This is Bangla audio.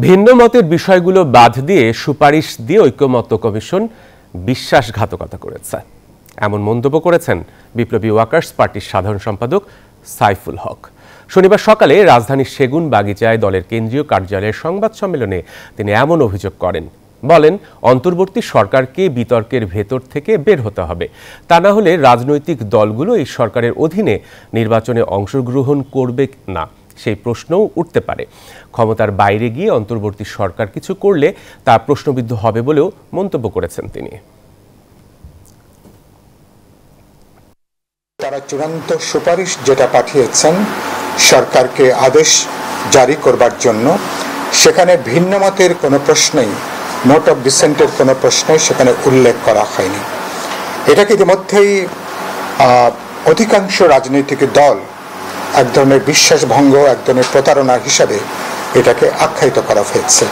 ভিন্ন মতের বিষয়গুলো বাদ দিয়ে সুপারিশ দিয়ে ঐকমত্য কমিশন বিশ্বাসঘাতকতা করেছে, এমন মন্তব্য করেছেন বিপ্লবী ওয়ার্কার্স পার্টির সাধারণ সম্পাদক সাইফুল হক। শনিবার সকালে রাজধানীর সেগুন বাগিচায় দলের কেন্দ্রীয় কার্যালয়ের সংবাদ সম্মেলনে তিনি এমন অভিযোগ করেন। বলেন, অন্তর্বর্তী সরকারকে বিতর্কের ভেতর থেকে বের হতে হবে, তা না হলে রাজনৈতিক দলগুলো এই সরকারের অধীনে নির্বাচনে অংশগ্রহণ করবে না সেই প্রশ্নও উঠতে পারে। ক্ষমতার বাইরে গিয়ে অন্তর্বর্তী সরকার কিছু করলে তা প্রশ্নবিদ্ধ হবে বলেও মন্তব্য করেছেন তিনি। তারা চূড়ান্ত সুপারিশ যেটা পাঠিয়েছেন সরকারকে আদেশ জারি করবার জন্য, সেখানে ভিন্ন মতের কোনো প্রশ্নই, নোট অফ ডিসেন্টের কোনো প্রশ্নই সেখানে উল্লেখ করা হয়নি। এটাকে ইতিমধ্যেই অধিকাংশ রাজনৈতিক দল এক ধরনের বিশ্বাসভঙ্গ, এক ধরনের প্রতারণা হিসাবে এটাকে আখ্যায়িত করা হয়েছে।